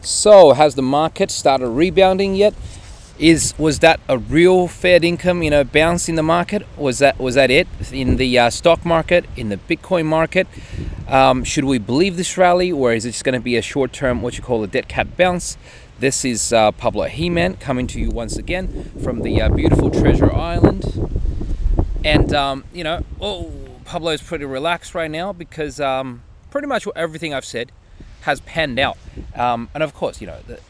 So, has the market started rebounding yet? Was that a real Fed income, bounce in the market? Was that it in the stock market, in the Bitcoin market? Should we believe this rally, or is it just going to be a short-term, what you call a dead cat bounce? This is Pablo He-Man coming to you once again from the beautiful Treasure Island, and Pablo is pretty relaxed right now because pretty much everything I've said has panned out, and of course,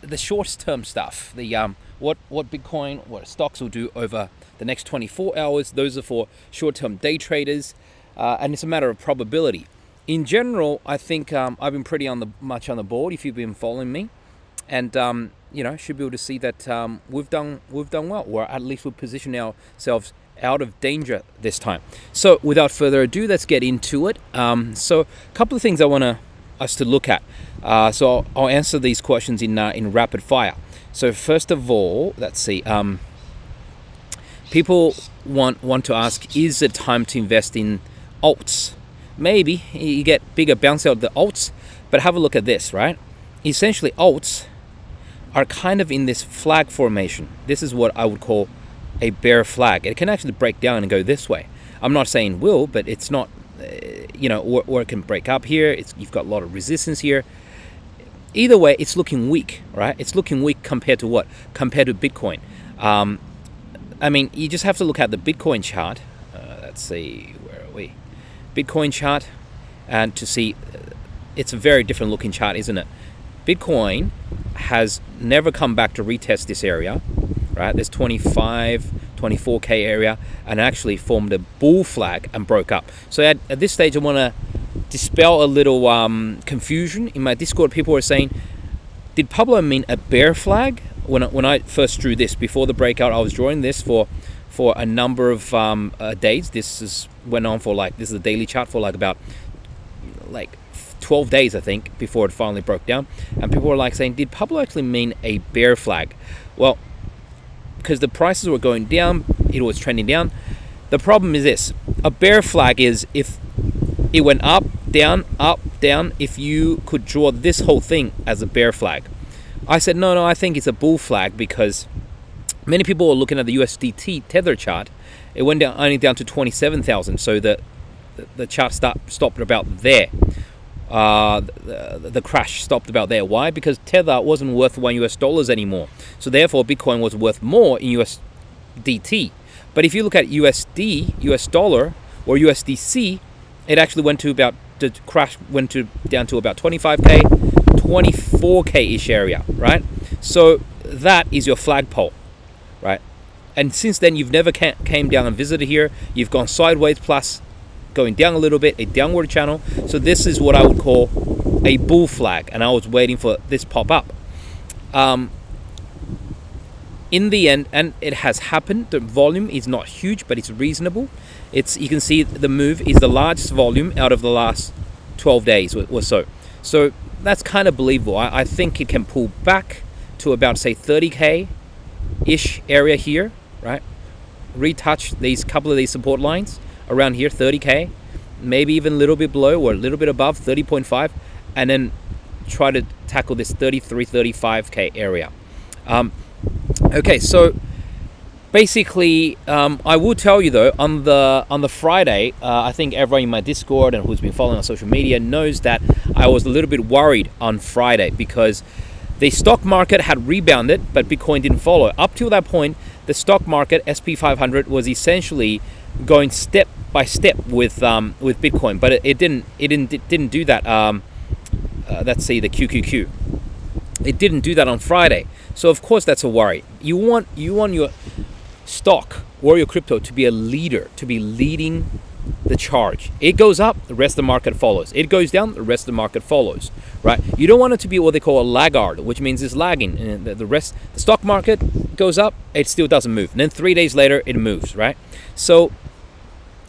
the short-term stuff, the what Bitcoin, what stocks will do over the next 24 hours. Those are for short-term day traders, and it's a matter of probability. In general, I think I've been pretty much on the board if you've been following me, and should be able to see that we've done well, or at least we've positioned ourselves out of danger this time. So without further ado, let's get into it. So a couple of things I want us to look at. So I'll answer these questions in rapid fire. So first of all, let's see. People want to ask, is it time to invest in alts? Maybe you get bigger bounce out of the alts, but have a look at this, right? Essentially, alts are kind of in this flag formation. This is what I would call a bear flag. It can actually break down and go this way. I'm not saying will, but it's not, or it can break up here. You've got a lot of resistance here. Either way, it's looking weak, right? It's looking weak compared to what? Compared to Bitcoin. I mean, you just have to look at the Bitcoin chart. Let's see, where are we? Bitcoin chart, and to see, it's a very different looking chart, isn't it? Bitcoin has never come back to retest this area, right? This 24K area, and actually formed a bull flag and broke up. So at this stage, I want to dispel a little confusion. In my Discord, people were saying, did Pablo mean a bear flag? When I first drew this before the breakout, I was drawing this for a number of days. This went on for this is a daily chart for about 12 days, I think, before it finally broke down. And people were saying, did Pablo actually mean a bear flag? Well, because the prices were going down, it was trending down. The problem is this: a bear flag is if it went up, down, if you could draw this whole thing as a bear flag. I said, no, I think it's a bull flag, because many people were looking at the USDT tether chart. It went down only down to 27,000, so the chart stopped about there. The crash stopped about there. Why? Because tether wasn't worth $1 anymore. So therefore, Bitcoin was worth more in USDT. But if you look at USD, US dollar, or USDC, it actually went to down to about 25K, 24K-ish area, right? So that is your flagpole, right? And since then, you've never came down and visited here. You've gone sideways, plus going down a little bit, a downward channel. So this is what I would call a bull flag, and I was waiting for this pop up. In the end, and it has happened, the volume is not huge, but it's reasonable. You can see the move is the largest volume out of the last 12 days or so. So that's kind of believable. I think it can pull back to about, say, 30K-ish area here, right? Retouch couple of these support lines around here, 30K, maybe even a little bit below or a little bit above 30.5, and then try to tackle this 33, 35K area. Okay, so basically, I will tell you though, on the Friday, I think everyone in my Discord and who's been following on social media knows that I was a little bit worried on Friday because the stock market had rebounded, but Bitcoin didn't follow. Up till that point, the stock market, SP 500, was essentially going step by step with Bitcoin, but it didn't do that. Let's see, the QQQ. It didn't do that on Friday. So of course that's a worry. You want your stock or your crypto to be a leader, to be leading the charge. It goes up, the rest of the market follows. It goes down, the rest of the market follows, right? You don't want it to be what they call a laggard, which means it's lagging. And the stock market goes up, it still doesn't move. And then 3 days later, it moves, right? So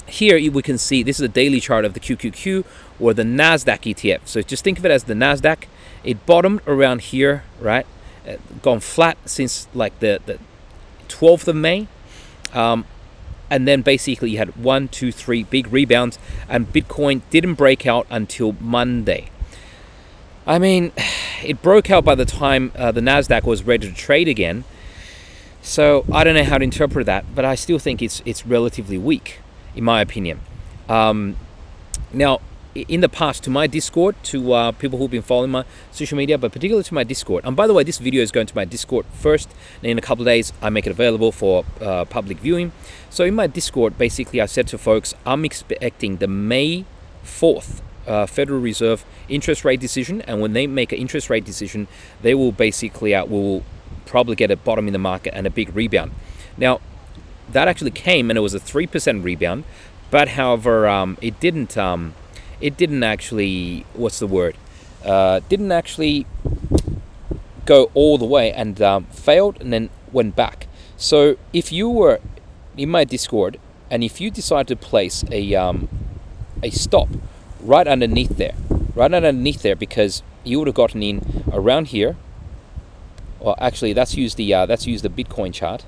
here we can see, this is a daily chart of the QQQ or the NASDAQ ETF. So just think of it as the NASDAQ. It bottomed around here, right? Gone flat since the 12th of May. And then basically you had 1, 2, 3 big rebounds, and Bitcoin didn't break out until Monday. I mean, it broke out by the time the Nasdaq was ready to trade again. So I don't know how to interpret that, but I still think it's relatively weak, in my opinion. Now, in the past, to my Discord, to people who've been following my social media, but particularly to my Discord. And by the way, this video is going to my Discord first, and in a couple of days, I make it available for public viewing. So in my Discord, basically, I said to folks, I'm expecting the May 4th Federal Reserve interest rate decision, and when they make an interest rate decision, they will basically will probably get a bottom in the market and a big rebound. Now, that actually came, and it was a 3% rebound, but however, it didn't actually, what's the word? Didn't actually go all the way, and failed and then went back. So if you were in my Discord, and if you decide to place a stop right underneath there, because you would have gotten in around here. Well, actually, let's use the Bitcoin chart.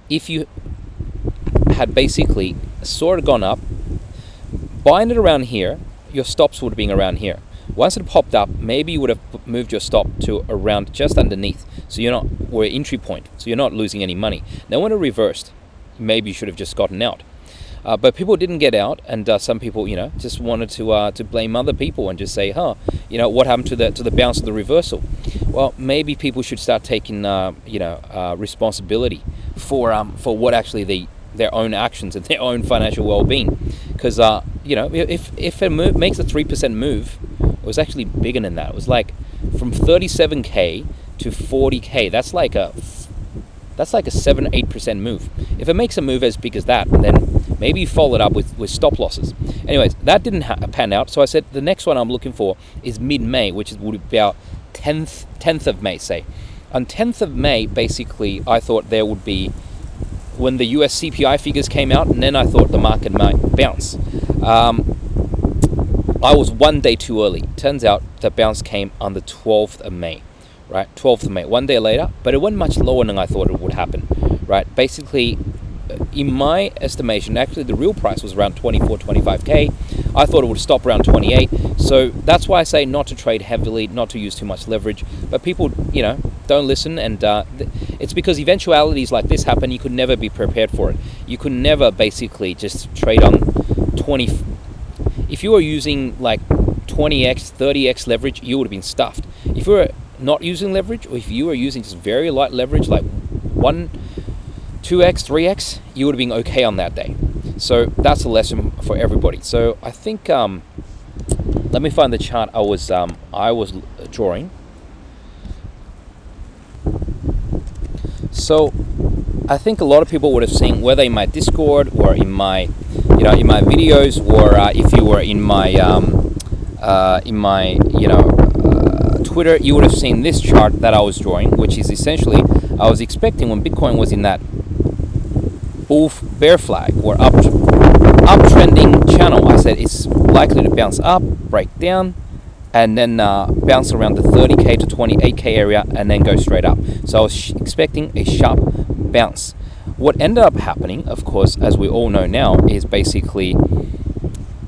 If you had basically sort of gone up, buying it around here, your stops would have been around here. Once it popped up, maybe you would have moved your stop to around just underneath, so you're not, or entry point, so you're not losing any money. Now, when it reversed, maybe you should have just gotten out. But people didn't get out, and some people, just wanted to blame other people and just say, what happened to the bounce of the reversal? Well, maybe people should start taking, responsibility for what actually their own actions and their own financial well-being. Because if it makes a 3% move, it was actually bigger than that. It was like from 37K to 40K. That's like a 7-8% move. If it makes a move as big as that, then maybe you follow it up with stop losses. Anyways, that didn't pan out. So I said the next one I'm looking for is mid-May, which would be about 10th of May, say. On 10th of May, basically, I thought there would be, when the US CPI figures came out, and then I thought the market might bounce. I was one day too early. Turns out the bounce came on the 12th of May. Right, 12th of May, one day later, but it went much lower than I thought it would happen, right? Basically, in my estimation, actually the real price was around 24, 25K. I thought it would stop around 28, so that's why I say not to trade heavily, not to use too much leverage, but people, don't listen, and it's because eventualities like this happen, you could never be prepared for it. You could never basically just trade on 20, if you were using like 20x, 30x leverage, you would have been stuffed. If you were not using leverage, or if you were using just very light leverage like 1, 2x, 3x, you would have been okay on that day. So that's a lesson for everybody. So I think let me find the chart I was drawing. So I think a lot of people would have seen, whether in my Discord or in my videos, or if you were in my Twitter, you would have seen this chart that I was drawing, which is essentially, I was expecting when Bitcoin was in that bear flag or uptrending channel, I said it's likely to bounce up, break down, and then bounce around the 30K to 28K area and then go straight up. So I was expecting a sharp bounce. What ended up happening, of course, as we all know now, is basically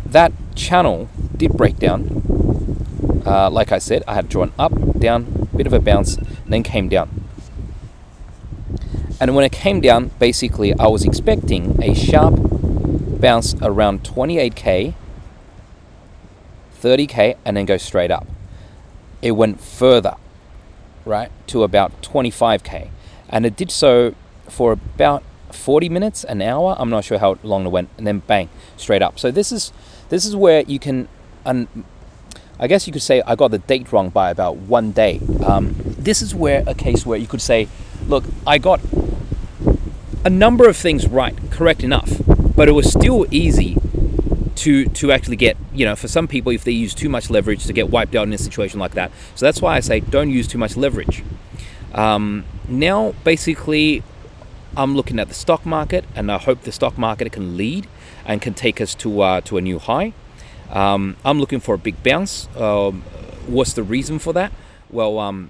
that channel did break down. Like I said, I had drawn up, down, bit of a bounce, then came down. And when it came down, basically, I was expecting a sharp bounce around 28K, 30K, and then go straight up. It went further, right, to about 25K. And it did so for about 40 minutes, an hour, I'm not sure how long it went, and then bang, straight up. So this is where you can... I guess you could say I got the date wrong by about 1 day. This is a case where you could say, look, I got a number of things right, correct enough, but it was still easy to actually get, for some people, if they use too much leverage, to get wiped out in a situation like that. So that's why I say don't use too much leverage. Now, basically, I'm looking at the stock market, and I hope the stock market can lead and can take us to a new high. I'm looking for a big bounce. What's the reason for that? Well,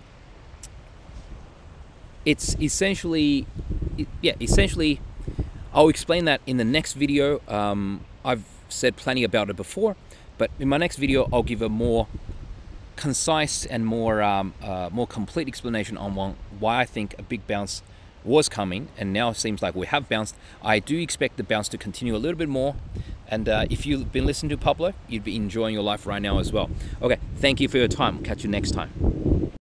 it's essentially, I'll explain that in the next video. I've said plenty about it before, but in my next video, I'll give a more concise and more complete explanation on why I think a big bounce was coming, and now it seems like we have bounced. I do expect the bounce to continue a little bit more, and if you've been listening to Pablo, you'd be enjoying your life right now as well. Okay, thank you for your time. Catch you next time.